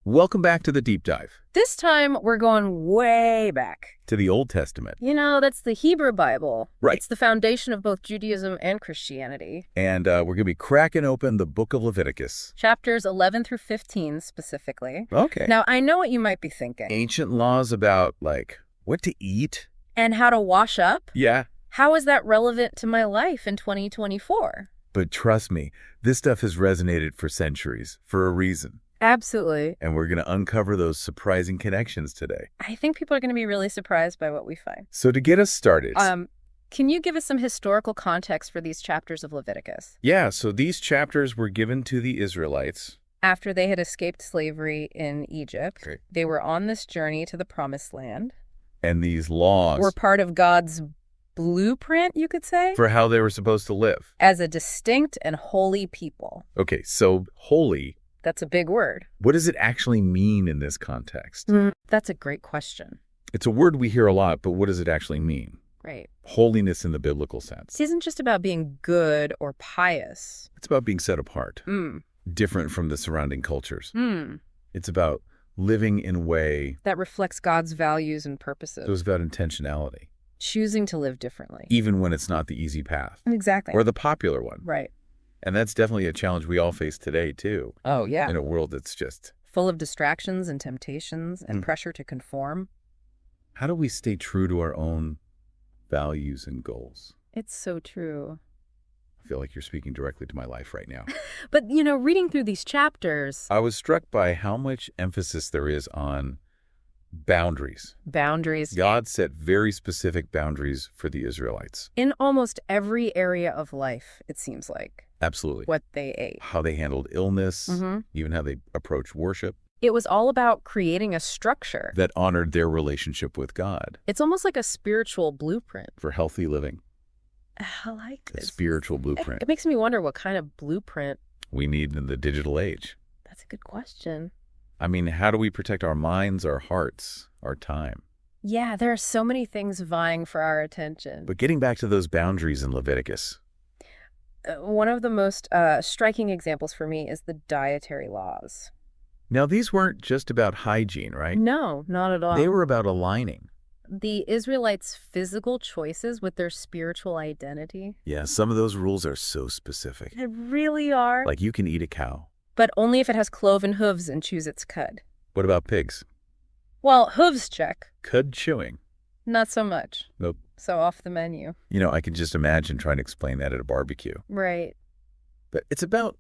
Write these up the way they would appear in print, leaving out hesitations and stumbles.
Welcome back to the Deep Dive. This time, we're going way back. To the Old Testament. You know, that's the Hebrew Bible. Right. It's the foundation of both Judaism and Christianity. And we're going to be cracking open the book of Leviticus. Chapters 11 through 15, specifically. Okay. Now, I know what you might be thinking. Ancient laws about, like, what to eat? And how to wash up? Yeah. How is that relevant to my life in 2024? But trust me, this stuff has resonated for centuries, for a reason. Absolutely. And we're going to uncover those surprising connections today. I think people are going to be really surprised by what we find. So to get us started... Can you give us some historical context for these chapters of Leviticus? Yeah, so these chapters were given to the Israelites. After they had escaped slavery in Egypt, Okay. They were on this journey to the Promised Land. And these laws... Were part of God's blueprint, you could say? For how they were supposed to live. As a distinct and holy people. Okay, so holy... That's a big word. What does it actually mean in this context? That's a great question. It's a word we hear a lot, but what does it actually mean? Right. Holiness in the biblical sense. This isn't just about being good or pious. It's about being set apart, different from the surrounding cultures. It's about living in a way that reflects God's values and purposes. So it's about intentionality. Choosing to live differently. Even when it's not the easy path. Exactly. Or the popular one. Right. And that's definitely a challenge we all face today, too. Oh, yeah. In a world that's just... full of distractions and temptations and pressure to conform. How do we stay true to our own values and goals? It's so true. I feel like you're speaking directly to my life right now. But, you know, reading through these chapters... I was struck by how much emphasis there is on boundaries. Boundaries. God set very specific boundaries for the Israelites. In almost every area of life, it seems like. Absolutely. What they ate. How they handled illness, even how they approached worship. It was all about creating a structure that honored their relationship with God. It's almost like a spiritual blueprint. For healthy living. I like this. A spiritual blueprint. It makes me wonder what kind of blueprint we need in the digital age. That's a good question. I mean, how do we protect our minds, our hearts, our time? Yeah, there are so many things vying for our attention. But getting back to those boundaries in Leviticus. One of the most striking examples for me is the dietary laws. Now, these weren't just about hygiene, right? No, not at all. They were about aligning. The Israelites' physical choices with their spiritual identity. Yeah, some of those rules are so specific. They really are. Like you can eat a cow. But only if it has cloven hooves and chews its cud. What about pigs? Well, hooves check. Cud chewing. Not so much. Nope. So off the menu. You know, I can just imagine trying to explain that at a barbecue. Right. But it's about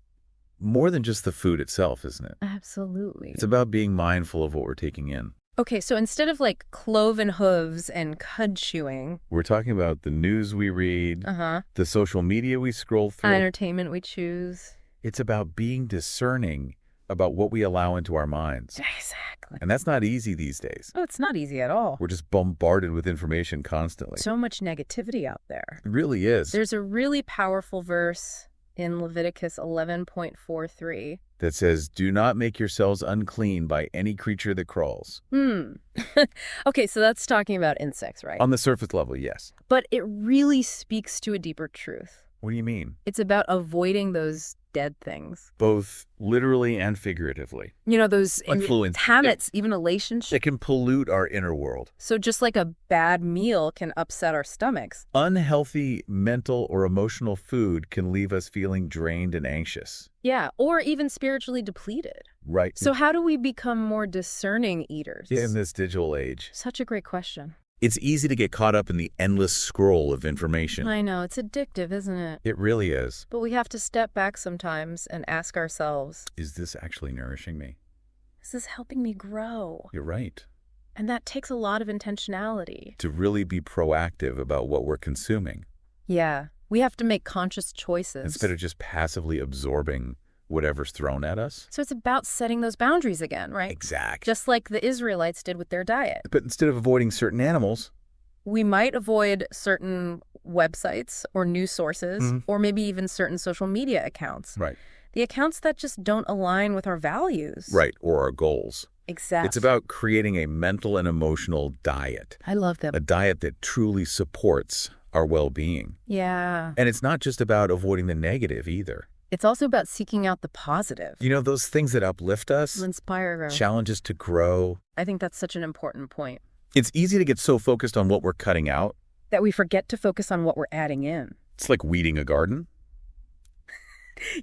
more than just the food itself, isn't it? Absolutely. It's about being mindful of what we're taking in. Okay, so instead of like cloven hooves and cud chewing... We're talking about the news we read, the social media we scroll through. Entertainment we choose. It's about being discerning about what we allow into our minds. Exactly. And that's not easy these days. Oh, it's not easy at all. We're just bombarded with information constantly. So much negativity out there. It really is. There's a really powerful verse in Leviticus 11.43 that says, "Do not make yourselves unclean by any creature that crawls." Okay, so that's talking about insects, right? On the surface level, yes. But it really speaks to a deeper truth. What do you mean? It's about avoiding those dead things. Both literally and figuratively. You know, those influence habits, even relationships. It can pollute our inner world. So just like a bad meal can upset our stomachs. Unhealthy mental or emotional food can leave us feeling drained and anxious. Yeah, or even spiritually depleted. Right. So how do we become more discerning eaters? In this digital age. Such a great question. It's easy to get caught up in the endless scroll of information. I know, it's addictive, isn't it? It really is. But we have to step back sometimes and ask ourselves, is this actually nourishing me? Is this helping me grow? You're right. And that takes a lot of intentionality. To really be proactive about what we're consuming. Yeah, we have to make conscious choices. Instead of just passively absorbing whatever's thrown at us. So it's about setting those boundaries again, right? Exactly. Just like the Israelites did with their diet. But instead of avoiding certain animals, we might avoid certain websites or news sources, or maybe even certain social media accounts. Right. The accounts that just don't align with our values. Right, or our goals. Exactly. It's about creating a mental and emotional diet. I love that. A diet that truly supports our well-being. Yeah. And it's not just about avoiding the negative either. It's also about seeking out the positive. You know, those things that uplift us, Inspire. challenge us to grow. I think that's such an important point. It's easy to get so focused on what we're cutting out. That we forget to focus on what we're adding in. It's like weeding a garden.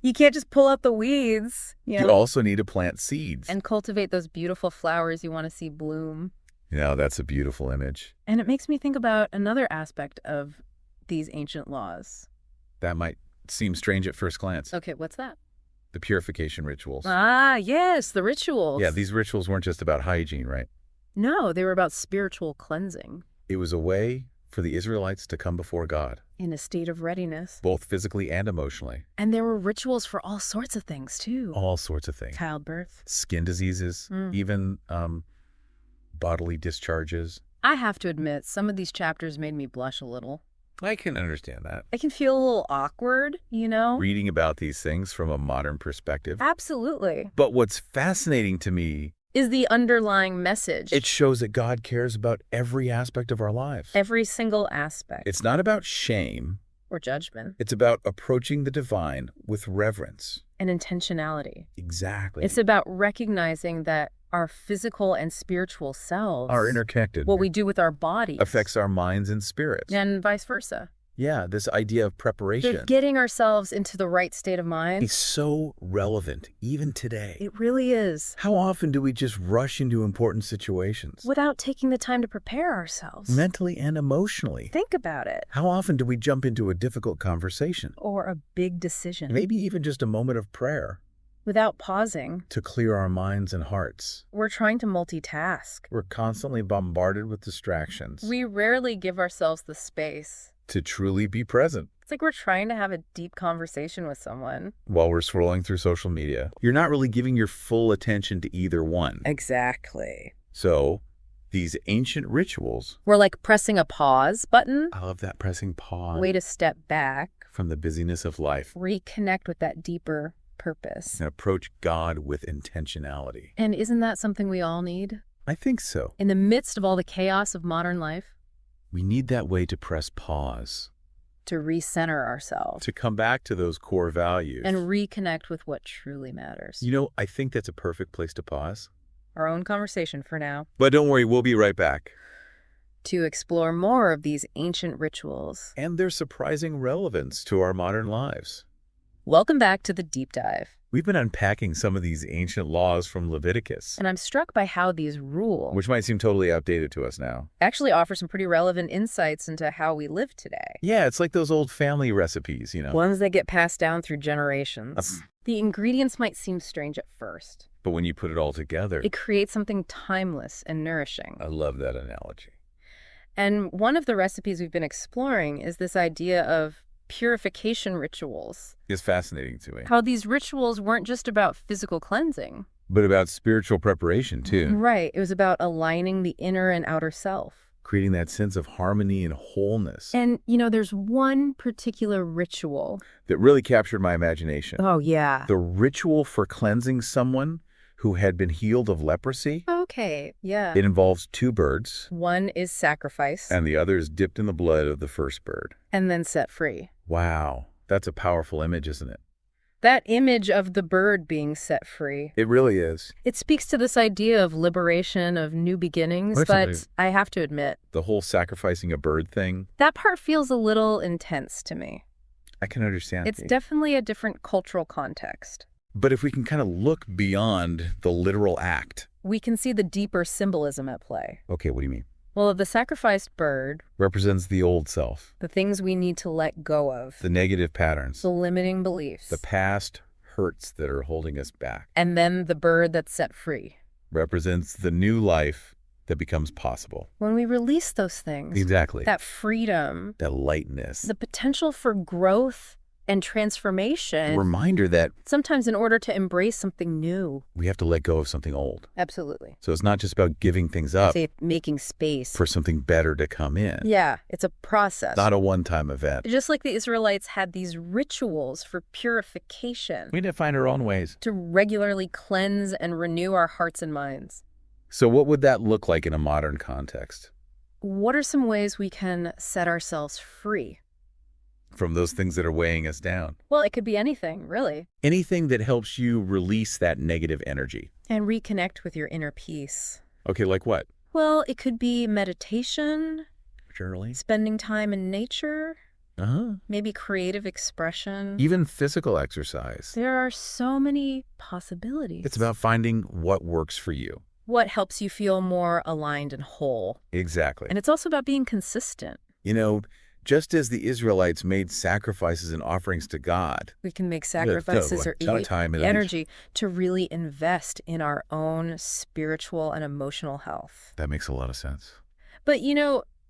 You can't just pull out the weeds. You also need to plant seeds. And cultivate those beautiful flowers you want to see bloom. That's a beautiful image. And it makes me think about another aspect of these ancient laws. That might seem strange at first glance. Okay, what's that? The purification rituals. Ah, yes, the rituals. Yeah, these rituals weren't just about hygiene, right? No, they were about spiritual cleansing. It was a way for the Israelites to come before God. In a state of readiness. Both physically and emotionally. And there were rituals for all sorts of things, too. All sorts of things. Childbirth. Skin diseases, even bodily discharges. I have to admit, some of these chapters made me blush a little. I can understand that. I can feel a little awkward, Reading about these things from a modern perspective. Absolutely. But what's fascinating to me is the underlying message. It shows that God cares about every aspect of our lives. Every single aspect. It's not about shame. Or judgment. It's about approaching the divine with reverence. And intentionality. Exactly. It's about recognizing that our physical and spiritual selves are interconnected. What we do with our bodies affects our minds and spirits. And vice versa. Yeah, this idea of preparation. That getting ourselves into the right state of mind is so relevant, even today. It really is. How often do we just rush into important situations? Without taking the time to prepare ourselves. Mentally and emotionally. Think about it. How often do we jump into a difficult conversation? Or a big decision. Maybe even just a moment of prayer. Without pausing. To clear our minds and hearts. We're trying to multitask. We're constantly bombarded with distractions. We rarely give ourselves the space to truly be present. It's like we're trying to have a deep conversation with someone while we're scrolling through social media. You're not really giving your full attention to either one. Exactly. So, these ancient rituals were like pressing a pause button. I love that, pressing pause. Way to step back from the busyness of life. Reconnect with that deeper purpose. And approach God with intentionality. And isn't that something we all need? I think so. In the midst of all the chaos of modern life? We need that way to press pause. To recenter ourselves. To come back to those core values. And reconnect with what truly matters. I think that's a perfect place to pause. Our own conversation for now. But don't worry, we'll be right back. To explore more of these ancient rituals. And their surprising relevance to our modern lives. Welcome back to the Deep Dive. We've been unpacking some of these ancient laws from Leviticus. And I'm struck by how these rules, which might seem totally outdated to us now, actually offer some pretty relevant insights into how we live today. Yeah, it's like those old family recipes, Ones that get passed down through generations. The ingredients might seem strange at first. But when you put it all together, it creates something timeless and nourishing. I love that analogy. And one of the recipes we've been exploring is this idea of purification rituals. It's fascinating to me. How these rituals weren't just about physical cleansing. But about spiritual preparation, too. Right. It was about aligning the inner and outer self. Creating that sense of harmony and wholeness. And, there's one particular ritual that really captured my imagination. Oh, yeah. The ritual for cleansing someone who had been healed of leprosy. Okay, yeah. It involves 2 birds. One is sacrificed. And the other is dipped in the blood of the first bird. And then set free. Wow. That's a powerful image, isn't it? That image of the bird being set free. It really is. It speaks to this idea of liberation, of new beginnings, but I have to admit. The whole sacrificing a bird thing. That part feels a little intense to me. I can understand. It's definitely a different cultural context. But if we can kind of look beyond the literal act, we can see the deeper symbolism at play. Okay, what do you mean? Well, the sacrificed bird represents the old self. The things we need to let go of. The negative patterns. The limiting beliefs. The past hurts that are holding us back. And then the bird that's set free. Represents the new life that becomes possible. When we release those things. Exactly. That freedom. That lightness. The potential for growth and transformation. Reminder that sometimes in order to embrace something new, we have to let go of something old. Absolutely. So it's not just about giving things up. Say making space. For something better to come in. Yeah, it's a process. Not a one-time event. Just like the Israelites had these rituals for purification. We need to find our own ways. To regularly cleanse and renew our hearts and minds. So what would that look like in a modern context? What are some ways we can set ourselves free? from those things that are weighing us down. Well, it could be anything, really. Anything that helps you release that negative energy. And reconnect with your inner peace. Okay, like what? Well, it could be meditation, Journaling? spending time in nature, Uh-huh. maybe creative expression. Even physical exercise. There are so many possibilities. It's about finding what works for you. What helps you feel more aligned and whole. Exactly. And it's also about being consistent. You know, just as the Israelites made sacrifices and offerings to God, We can make sacrifices or time and energy to really invest in our own spiritual and emotional health. That makes a lot of sense. But,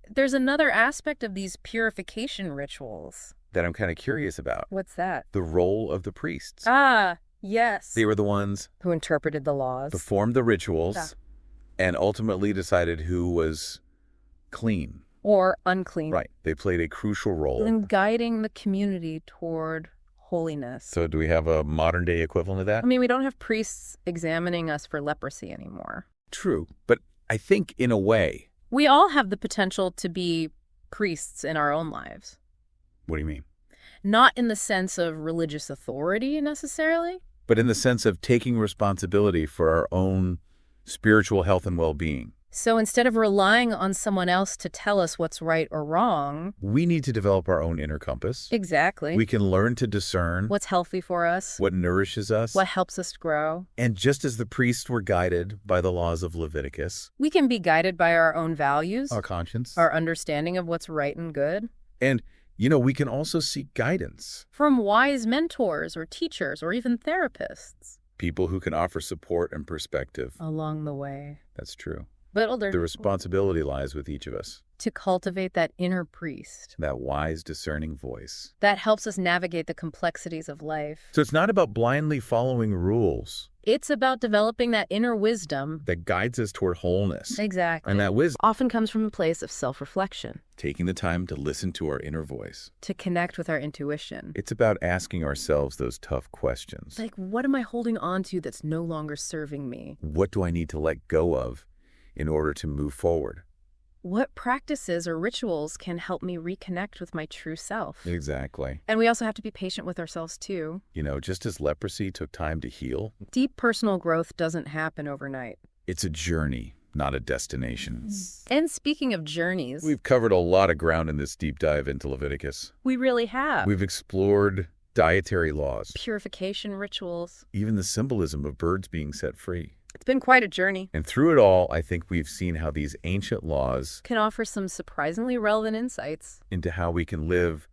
there's another aspect of these purification rituals. That I'm kind of curious about. What's that? The role of the priests. Ah, yes. They were the ones Who interpreted the laws. performed the rituals Yeah. and ultimately decided who was clean. Or unclean. Right. They played a crucial role. In guiding the community toward holiness. So do we have a modern day equivalent of that? I mean, we don't have priests examining us for leprosy anymore. True. But I think in a way. We all have the potential to be priests in our own lives. What do you mean? Not in the sense of religious authority necessarily. But in the sense of taking responsibility for our own spiritual health and well-being. So instead of relying on someone else to tell us what's right or wrong. We need to develop our own inner compass. Exactly. We can learn to discern what's healthy for us. what nourishes us. What helps us grow. And just as the priests were guided by the laws of Leviticus. We can be guided by our own values. Our conscience. Our understanding of what's right and good. And, we can also seek guidance. From wise mentors or teachers or even therapists. People who can offer support and perspective. Along the way. That's true. But the responsibility lies with each of us. To cultivate that inner priest. That wise, discerning voice. That helps us navigate the complexities of life. So it's not about blindly following rules. It's about developing that inner wisdom. That guides us toward wholeness. Exactly. And that wisdom often comes from a place of self-reflection. Taking the time to listen to our inner voice. To connect with our intuition. It's about asking ourselves those tough questions. Like, what am I holding on to that's no longer serving me? What do I need to let go of in order to move forward? What practices or rituals can help me reconnect with my true self? Exactly. And we also have to be patient with ourselves, too. Just as leprosy took time to heal. Deep personal growth doesn't happen overnight. It's a journey, not a destination. And speaking of journeys... We've covered a lot of ground in this deep dive into Leviticus. We really have. We've explored dietary laws. Purification rituals. Even the symbolism of birds being set free. It's been quite a journey. And through it all, I think we've seen how these ancient laws can offer some surprisingly relevant insights into how we can live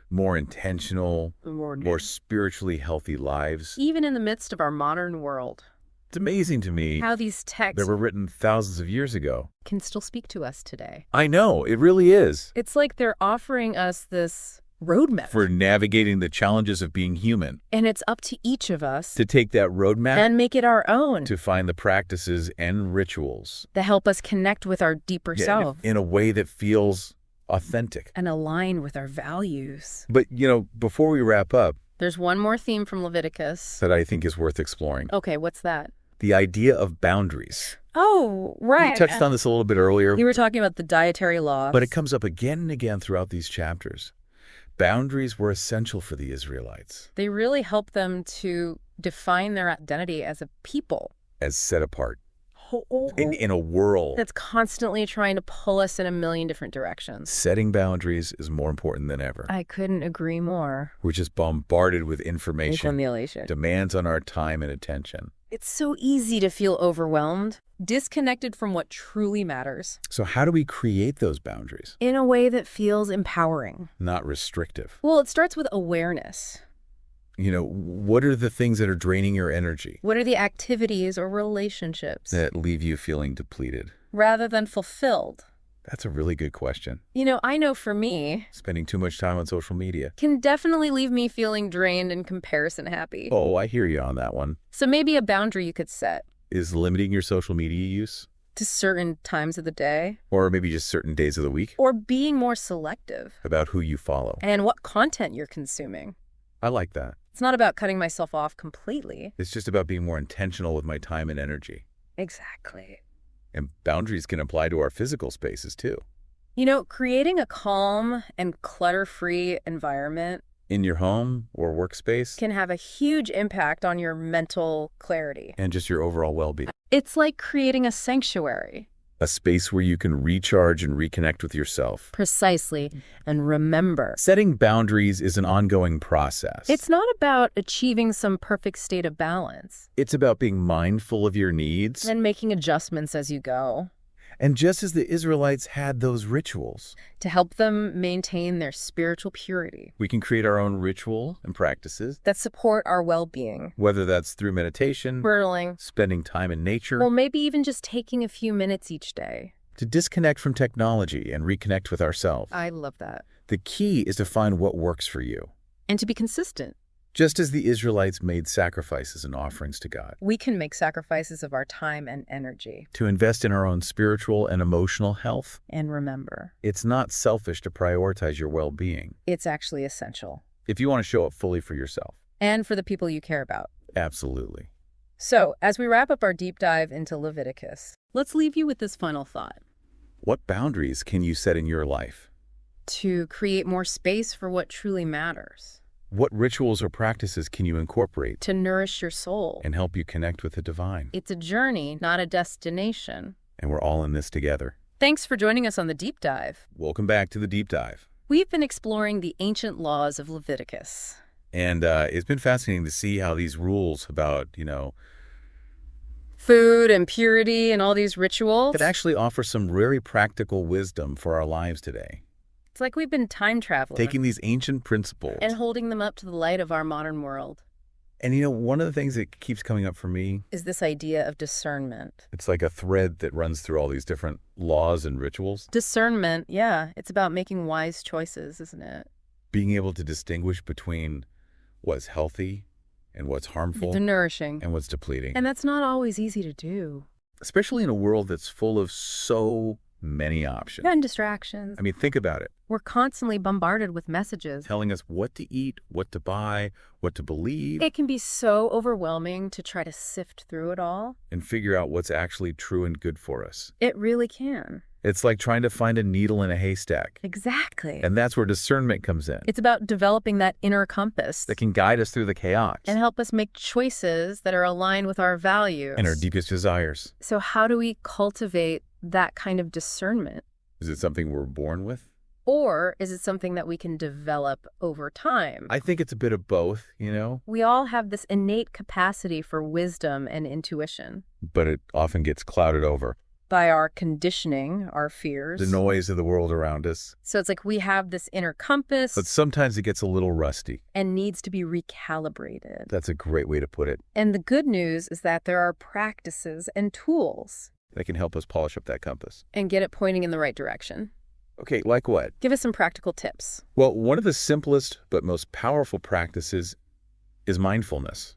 more intentional, more spiritually healthy lives. Even in the midst of our modern world. It's amazing to me how these texts that were written thousands of years ago can still speak to us today. I know, it really is. It's like they're offering us this roadmap for navigating the challenges of being human. And it's up to each of us to take that roadmap and make it our own. To find the practices and rituals that help us connect with our deeper self. In a way that feels authentic. And align with our values. But, before we wrap up. There's one more theme from Leviticus. That I think is worth exploring. Okay, what's that? The idea of boundaries. Oh, right. You touched on this a little bit earlier. You were talking about the dietary laws. But it comes up again and again throughout these chapters. Boundaries were essential for the Israelites. They really helped them to define their identity as a people. As set apart. In a world that's constantly trying to pull us in a million different directions. Setting boundaries is more important than ever. I couldn't agree more. We're just bombarded with information. Stimulation. Demands on our time and attention. It's so easy to feel overwhelmed, disconnected from what truly matters. So how do we create those boundaries? In a way that feels empowering. Not restrictive. Well, it starts with awareness. What are the things that are draining your energy? What are the activities or relationships that leave you feeling depleted? Rather than fulfilled? That's a really good question. I know for me, spending too much time on social media can definitely leave me feeling drained and comparison happy. Oh, I hear you on that one. So maybe a boundary you could set is limiting your social media use to certain times of the day, or maybe just certain days of the week, or being more selective about who you follow and what content you're consuming. I like that. It's not about cutting myself off completely. It's just about being more intentional with my time and energy. Exactly. And boundaries can apply to our physical spaces, too. You know, creating a calm and clutter-free environment In your home or workspace, can have a huge impact on your mental clarity. and just your overall well-being. It's like creating a sanctuary. A space where you can recharge and reconnect with yourself. Precisely. And remember, Setting boundaries is an ongoing process. it's not about achieving some perfect state of balance It's about being mindful of your needs. and making adjustments as you go And just as the Israelites had those rituals, to help them maintain their spiritual purity we can create our own ritual and practices, that support our well-being. whether that's through meditation, Journaling, spending time in nature, well, maybe even just taking a few minutes each day. to disconnect from technology and reconnect with ourselves. I love that. The key is to find what works for you. And to be consistent. Just as the Israelites made sacrifices and offerings to God, We can make sacrifices of our time and energy. to invest in our own spiritual and emotional health, And remember, it's not selfish to prioritize your well-being it's actually essential. if you want to show up fully for yourself. And for the people you care about. Absolutely. So, as we wrap up our deep dive into Leviticus, let's leave you with this final thought. What boundaries can you set in your life? To create more space for what truly matters. What rituals or practices can you incorporate To nourish your soul. and help you connect with the divine? It's a journey, not a destination. And we're all in this together. Thanks for joining us on the deep dive. Welcome back to the Deep Dive. We've been exploring the ancient laws of Leviticus. And it's been fascinating to see how these rules about, Food and purity and all these rituals. could actually offer some very practical wisdom for our lives today. It's like we've been time traveling. Taking these ancient principles. And holding them up to the light of our modern world. And one of the things that keeps coming up for me, Is this idea of discernment. it's like a thread that runs through all these different laws and rituals. Discernment, yeah. It's about making wise choices, isn't it? Being able to distinguish between what's healthy and what's harmful The nourishing. and what's depleting. And that's not always easy to do. Especially in a world that's full of so many options. And distractions. I mean, think about it. We're constantly bombarded with messages. Telling us what to eat, what to buy, what to believe, It can be so overwhelming to try to sift through it all. and figure out what's actually true and good for us. It really can. It's like trying to find a needle in a haystack. Exactly. And that's where discernment comes in. It's about developing that inner compass That can guide us through the chaos and help us make choices that are aligned with our values. and our deepest desires. So how do we cultivate that kind of discernment? Is it something we're born with? Or is it something that we can develop over time? I think it's a bit of both, We all have this innate capacity for wisdom and intuition but it often gets clouded over. by our conditioning, our fears. The noise of the world around us. So it's like we have this inner compass But sometimes it gets a little rusty. and needs to be recalibrated. That's a great way to put it. And the good news is that there are practices and tools That can help us polish up that compass. and get it pointing in the right direction. Okay, like what? Give us some practical tips. Well, one of the simplest but most powerful practices is mindfulness.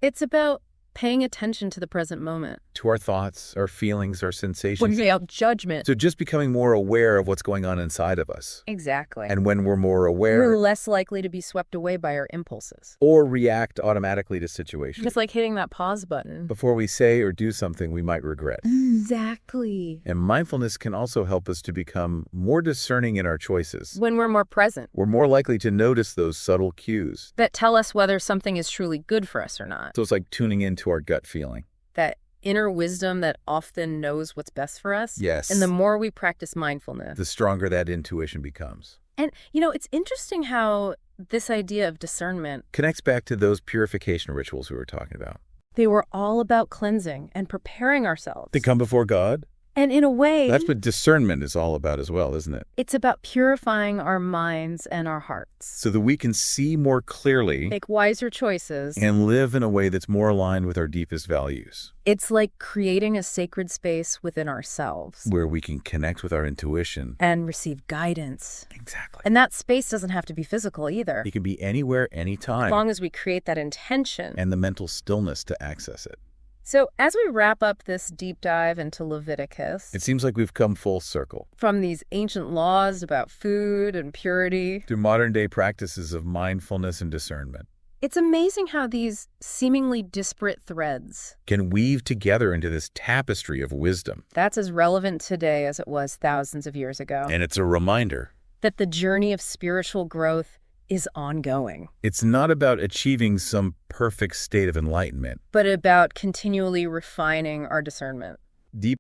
It's about paying attention to the present moment. To our thoughts, our feelings, our sensations. Without judgment. So just becoming more aware of what's going on inside of us. Exactly. And when we're more we're aware, less likely to be swept away by our impulses. or react automatically to situations. It's like hitting that pause button. Before we say or do something we might regret. Exactly. And mindfulness can also help us to become more discerning in our choices. When we're more present, We're more likely to notice those subtle cues. that tell us whether something is truly good for us or not. So it's like tuning into our gut feeling. That inner wisdom that often knows what's best for us. Yes. And the more we practice mindfulness. The stronger that intuition becomes. And, it's interesting how this idea of discernment, Connects back to those purification rituals we were talking about. they were all about cleansing and preparing ourselves. To come before God. And in a way, That's what discernment is all about as well, isn't it? it's about purifying our minds and our hearts. So that we can see more clearly Make wiser choices. and live in a way that's more aligned with our deepest values. It's like creating a sacred space within ourselves Where we can connect with our intuition. and receive guidance. Exactly. And that space doesn't have to be physical either. It can be anywhere, As anytime. long as we create that intention. And the mental stillness to access it. So as we wrap up this deep dive into Leviticus, It seems like we've come full circle. from these ancient laws about food and purity, Through modern day practices of mindfulness and discernment. It's amazing how these seemingly disparate threads can weave together into this tapestry of wisdom. that's as relevant today as it was thousands of years ago. And it's a reminder That the journey of spiritual growth is ongoing. it's not about achieving some perfect state of enlightenment. But about continually refining our discernment. Deep